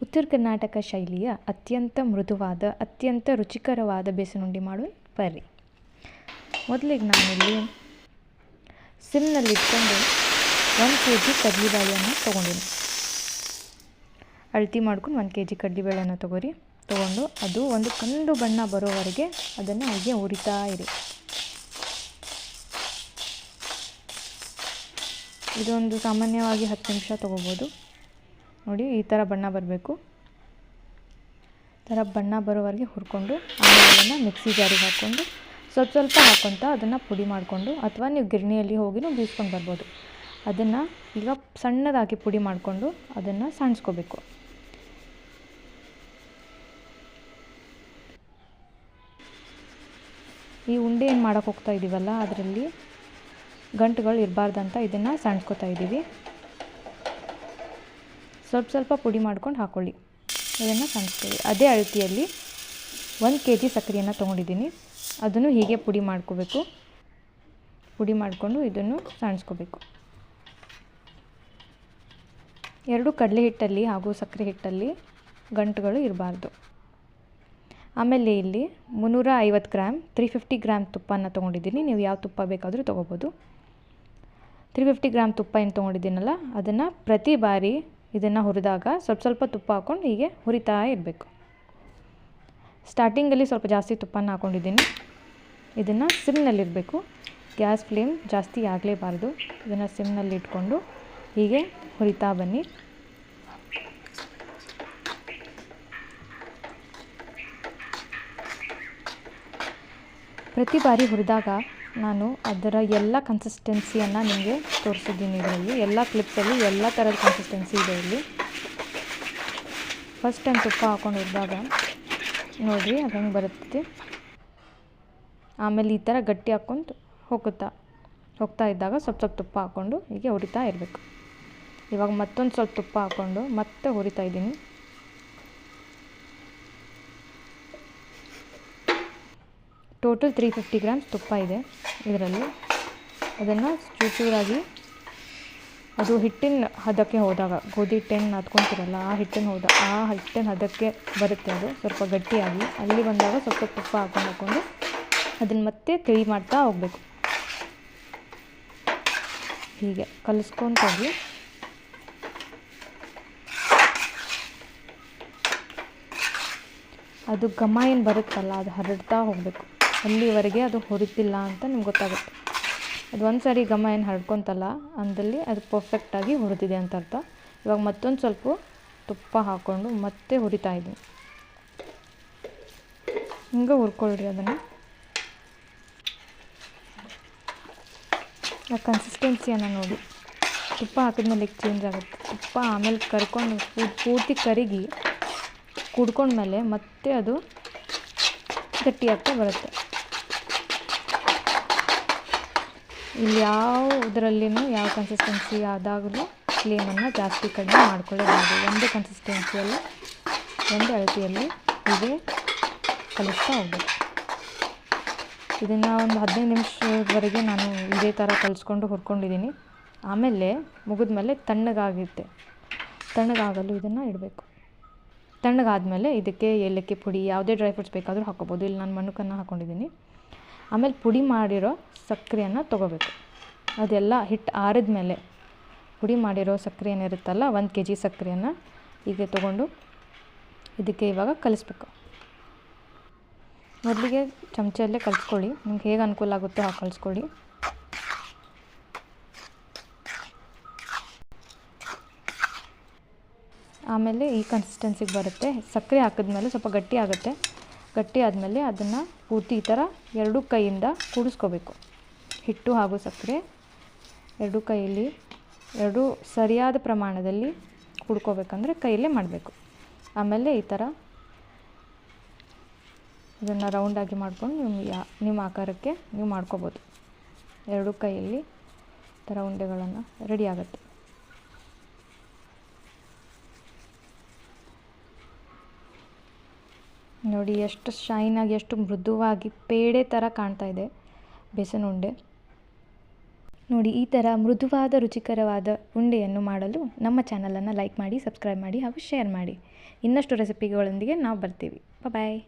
ಉತ್ತರ ಕರ್ನಾಟಕ ಶೈಲಿಯ ಅತ್ಯಂತ ಮೃದುವಾದ ಅತ್ಯಂತ ರುಚಿಕರವಾದ ಬೇಸನುಂಡೆ ಮಾಡೋಣ ಬರ್ರಿ. ಮೊದಲಿಗೆ ನಾನಿಲ್ಲಿ ಸಿಮ್ನಲ್ಲಿ ಇಟ್ಕೊಂಡು 1 kg ಕಡಲೆಬೇಳೆಯನ್ನು ತೊಗೊಂಡಿನಿ. ಅಳತೆ ಮಾಡ್ಕೊಂಡು 1 kg ಕಡಲೆಬೇಳೆಯನ್ನು ತೊಗೊಂಡು ಅದು ಒಂದು ಕಂದು ಬಣ್ಣ ಬರೋವರೆಗೆ ಅದನ್ನು ಹೀಗೆ ಹುರಿತಾ ಇರಿ. ಇದೊಂದು ಸಾಮಾನ್ಯವಾಗಿ 10 ನಿಮಿಷ ತೊಗೋಬೋದು. ನೋಡಿ ಈ ಥರ ಬಣ್ಣ ಬರಬೇಕು. ಬಣ್ಣ ಬರೋವರೆಗೆ ಹುರ್ಕೊಂಡು ಆಮೇಲೆ ಅದನ್ನು ಮಿಕ್ಸಿ ಜಾರಿಗೆ ಹಾಕ್ಕೊಂಡು ಸ್ವಲ್ಪ ಹಾಕ್ಕೊತ ಅದನ್ನು ಪುಡಿ ಮಾಡಿಕೊಂಡು, ಅಥವಾ ನೀವು ಗಿರಣಿಯಲ್ಲಿ ಹೋಗಿನೂ ಬೀಸ್ಕೊಂಡು ಬರ್ಬೋದು. ಅದನ್ನು ಈಗ ಸಣ್ಣದಾಗಿ ಪುಡಿ ಮಾಡಿಕೊಂಡು ಅದನ್ನು ಸಣ್ಸ್ಕೋಬೇಕು. ಈ ಉಂಡೆ ಏನು ಮಾಡೋಕ್ಕೆ ಹೋಗ್ತಾ ಇದ್ದೀವಲ್ಲ ಅದರಲ್ಲಿ ಗಂಟುಗಳು ಇರಬಾರ್ದಂತ ಇದನ್ನು ಸಣ್ಸ್ಕೊತಾ ಇದ್ದೀವಿ. ಸ್ವಲ್ಪ ಪುಡಿ ಮಾಡ್ಕೊಂಡು ಹಾಕ್ಕೊಳ್ಳಿ. ಇದನ್ನು ಸಣ್ಸ್ಕೊಳ್ಳಿ. ಅದೇ ಅಳತೆಯಲ್ಲಿ 1 kg ಸಕ್ಕರೆಯನ್ನು ತೊಗೊಂಡಿದ್ದೀನಿ. ಅದನ್ನು ಹೀಗೆ ಪುಡಿ ಮಾಡ್ಕೋಬೇಕು. ಪುಡಿ ಮಾಡಿಕೊಂಡು ಇದನ್ನು ಸಣ್ಸ್ಕೋಬೇಕು. 2 ಕಡಲೆ ಹಿಟ್ಟಲ್ಲಿ ಹಾಗೂ ಸಕ್ಕರೆ ಹಿಟ್ಟಲ್ಲಿ ಗಂಟುಗಳು ಇರಬಾರ್ದು. ಆಮೇಲೆ ಇಲ್ಲಿ 350 ಗ್ರಾಮ್ 350 ಗ್ರಾಮ್ ತುಪ್ಪನ ತೊಗೊಂಡಿದ್ದೀನಿ. ನೀವು ಯಾವ ತುಪ್ಪ ಬೇಕಾದರೂ ತೊಗೋಬೋದು. 350 ಗ್ರಾಮ್ ತುಪ್ಪ ಏನು ತೊಗೊಂಡಿದ್ದೀನಲ್ಲ ಅದನ್ನು ಪ್ರತಿ ಬಾರಿ ಇದನ್ನು ಹುರಿದಾಗ ಸ್ವಲ್ಪ ತುಪ್ಪ ಹಾಕ್ಕೊಂಡು ಹೀಗೆ ಹುರಿತಾ ಇರಬೇಕು. ಸ್ಟಾರ್ಟಿಂಗಲ್ಲಿ ಸ್ವಲ್ಪ ಜಾಸ್ತಿ ತುಪ್ಪನ ಹಾಕ್ಕೊಂಡಿದ್ದೀನಿ. ಇದನ್ನು ಸಿಮ್ನಲ್ಲಿರಬೇಕು. ಗ್ಯಾಸ್ ಫ್ಲೇಮ್ ಜಾಸ್ತಿ ಆಗಲೇಬಾರ್ದು. ಇದನ್ನು ಸಿಮ್ನಲ್ಲಿ ಇಟ್ಕೊಂಡು ಹೀಗೆ ಹುರಿತಾ ಬನ್ನಿ. ಪ್ರತಿ ಬಾರಿ ಹುರಿದಾಗ ನಾನು ಅದರ ಎಲ್ಲ ಕನ್ಸಿಸ್ಟೆನ್ಸಿಯನ್ನು ನಿಮಗೆ ತೋರಿಸಿದ್ದೀನಿ. ಇದರಲ್ಲಿ ಎಲ್ಲ ಕ್ಲಿಪ್ಸಲ್ಲಿ ಎಲ್ಲ ಥರದ ಕನ್ಸಿಸ್ಟೆನ್ಸಿ ಇದೆ. ಇಲ್ಲಿ ಫಸ್ಟ್ ಟೈಮ್ ತುಪ್ಪ ಹಾಕ್ಕೊಂಡು ಹುರಿದಾಗ ನೋಡಿರಿ ಅದು ಹೆಂಗೆ ಬರುತ್ತೆ. ಆಮೇಲೆ ಈ ಥರ ಗಟ್ಟಿ ಹಾಕ್ಕೊಂಡು ಹೋಗ್ತಾ ಇದ್ದಾಗ ಸ್ವಲ್ಪ ತುಪ್ಪ ಹಾಕ್ಕೊಂಡು ಹೀಗೆ ಹುರಿತಾ ಇರಬೇಕು. ಇವಾಗ ಮತ್ತೊಂದು ಸ್ವಲ್ಪ ತುಪ್ಪ ಹಾಕ್ಕೊಂಡು ಮತ್ತೆ ಹುರಿತಾ ಇದ್ದೀನಿ. ಟೋಟಲ್ 350 ಗ್ರಾಮ್ಸ್ ತುಪ್ಪ ಇದೆ ಇದರಲ್ಲಿ. ಅದನ್ನು ಚೂರಾಗಿ ಅದು ಹಿಟ್ಟಿನ ಹದಕ್ಕೆ ಹೋದಾಗ, ಗೋಧಿ ಹಿಟ್ಟನ್ನು ನಾದ್ಕೊತಿರಲ್ಲ ಆ ಹಿಟ್ಟಿನ ಹದಕ್ಕೆ ಬರುತ್ತೆ. ಅದು ಸ್ವಲ್ಪ ಗಟ್ಟಿಯಾಗಿ ಅಲ್ಲಿ ಬಂದಾಗ ಸ್ವಲ್ಪ ತುಪ್ಪ ಹಾಕ್ಕೊಂಡು ಅದನ್ನು ಮತ್ತೆ ತಿಳಿ ಮಾಡ್ತಾ ಹೋಗಬೇಕು. ಹೀಗೆ ಕಲಿಸ್ಕೊಂಡು ಹೋಗಿ ಅದು ಘಮ ಏನು ಬರುತ್ತಲ್ಲ ಅದು ಹರಡ್ತಾ ಹೋಗಬೇಕು. ಅಲ್ಲಿವರೆಗೆ ಅದು ಹುರಿತಿಲ್ಲ ಅಂತ ನಿಮ್ಗೆ ಗೊತ್ತಾಗುತ್ತೆ. ಅದು ಒಂದು ಸಾರಿ ಘಮ ಏನು ಹರಡ್ಕೊತಲ್ಲ ಅಂದಲ್ಲಿ ಅದು ಪರ್ಫೆಕ್ಟಾಗಿ ಹುರಿದಿದೆ ಅಂತ ಅರ್ಥ. ಇವಾಗ ಮತ್ತೊಂದು ಸ್ವಲ್ಪ ತುಪ್ಪ ಹಾಕ್ಕೊಂಡು ಮತ್ತೆ ಹುರಿತಾ ಇದ್ದೀನಿ. ಹಿಂಗೆ ಹುರ್ಕೊಳ್ರಿ ಅದನ್ನು. ಆ ಕನ್ಸಿಸ್ಟೆನ್ಸಿಯನ್ನು ನೋಡಿ. ತುಪ್ಪ ಹಾಕಿದ್ಮೇಲೆ ಚೇಂಜ್ ಆಗುತ್ತೆ. ತುಪ್ಪ ಆಮೇಲೆ ಕರ್ಕೊಂಡು ಪೂರ್ತಿ ಕರಗಿ ಕುಡ್ಕೊಂಡ್ಮೇಲೆ ಮತ್ತೆ ಅದು ಗಟ್ಟಿಯಾಗ್ತಾ ಬರುತ್ತೆ. ಇಲ್ಲಿ ಯಾವ ಕನ್ಸಿಸ್ಟೆನ್ಸಿ ಆದಾಗಲೂ ಫ್ಲೇಮನ್ನು ಜಾಸ್ತಿ ಕಡಿಮೆ ಮಾಡ್ಕೊಳ್ಳೇಬಾರ್ದು. ಒಂದೇ ಕನ್ಸಿಸ್ಟೆನ್ಸಿಯಲ್ಲಿ ಒಂದೇ ಅಳತೆಯಲ್ಲಿ ಹೀಗೆ ಕಲಿಸ್ತಾ ಹೋಗಬೇಕು. ಇದನ್ನು ಒಂದು 15 ನಿಮಿಷದವರೆಗೆ ನಾನು ಇದೇ ಥರ ಕಲಿಸ್ಕೊಂಡು ಹುರ್ಕೊಂಡಿದ್ದೀನಿ. ಆಮೇಲೆ ಮುಗಿದ್ಮೇಲೆ ತಣ್ಣಗಾಗಲು ಇದನ್ನು ಇಡಬೇಕು. ತಣ್ಣಗಾದಮೇಲೆ ಇದಕ್ಕೆ ಏಲಕ್ಕಿ ಪುಡಿ ಯಾವುದೇ ಡ್ರೈ ಫ್ರೂಟ್ಸ್ ಬೇಕಾದರೂ ಹಾಕ್ಕೋಬೋದು. ಇಲ್ಲಿ ನಾನು ಮಣ್ಣುಕನ್ನು ಹಾಕ್ಕೊಂಡಿದ್ದೀನಿ. ಆಮೇಲೆ ಪುಡಿ ಮಾಡಿರೋ ಸಕ್ಕರೆಯನ್ನು ತೊಗೋಬೇಕು. ಅದೆಲ್ಲ ಹಿಟ್ಟು ಆರಿದ ಮೇಲೆ ಪುಡಿ ಮಾಡಿರೋ ಸಕ್ಕರೆ ಏನಿರುತ್ತಲ್ಲ 1 kg ಸಕ್ಕರೆಯನ್ನು ಹೀಗೆ ತೊಗೊಂಡು ಇದಕ್ಕೆ ಇವಾಗ ಕಲಿಸ್ಬೇಕು. ಮೊದಲಿಗೆ ಚಮಚಲ್ಲೇ ಕಲಿಸ್ಕೊಳ್ಳಿ. ನಿಮ್ಗೆ ಹೇಗೆ ಅನುಕೂಲ ಆಗುತ್ತೋ ಹಾಗೆ ಕಲಿಸ್ಕೊಳ್ಳಿ. ಆಮೇಲೆ ಈ ಕನ್ಸಿಸ್ಟೆನ್ಸಿಗೆ ಬರುತ್ತೆ. ಸಕ್ಕರೆ ಹಾಕಿದ್ಮೇಲೆ ಸ್ವಲ್ಪ ಗಟ್ಟಿ ಆಗುತ್ತೆ. ಗಟ್ಟಿ ಆದಮೇಲೆ ಅದನ್ನು ಪೂರ್ತಿ ಈ ಥರ 2 ಕೈಯಿಂದ ಕೂಡಿಸ್ಕೋಬೇಕು. ಹಿಟ್ಟು ಹಾಗೂ ಸಕ್ಕರೆ 2 ಕೈಯಲ್ಲಿ 2 ಸರಿಯಾದ ಪ್ರಮಾಣದಲ್ಲಿ ಕೂಡ್ಕೋಬೇಕಂದ್ರೆ ಕೈಯಲ್ಲೇ ಮಾಡಬೇಕು. ಆಮೇಲೆ ಈ ಥರ ಇದನ್ನು ರೌಂಡಾಗಿ ಮಾಡ್ಕೊಂಡು ನಿಮ್ಮ ಆಕಾರಕ್ಕೆ ನೀವು ಮಾಡ್ಕೋಬೋದು. 2 ಕೈಯಲ್ಲಿ ಈ ಥರ ಉಂಡೆಗಳನ್ನು ರೆಡಿ ಆಗುತ್ತೆ. ನೋಡಿ ಎಷ್ಟು ಶೈನಾಗಿ, ಎಷ್ಟು ಮೃದುವಾಗಿ ಪೇಡೆ ಥರ ಕಾಣ್ತಾ ಇದೆ ಬೇಸನ್ ಉಂಡೆ. ನೋಡಿ, ಈ ಥರ ಮೃದುವಾದ ರುಚಿಕರವಾದ ಉಂಡೆಯನ್ನು ಮಾಡಲು ನಮ್ಮ ಚಾನಲನ್ನು ಲೈಕ್ ಮಾಡಿ, ಸಬ್ಸ್ಕ್ರೈಬ್ ಮಾಡಿ ಹಾಗೂ ಶೇರ್ ಮಾಡಿ. ಇನ್ನಷ್ಟು ರೆಸಿಪಿಗಳೊಂದಿಗೆ ನಾವು ಬರ್ತೀವಿ. ಬಾಯ್.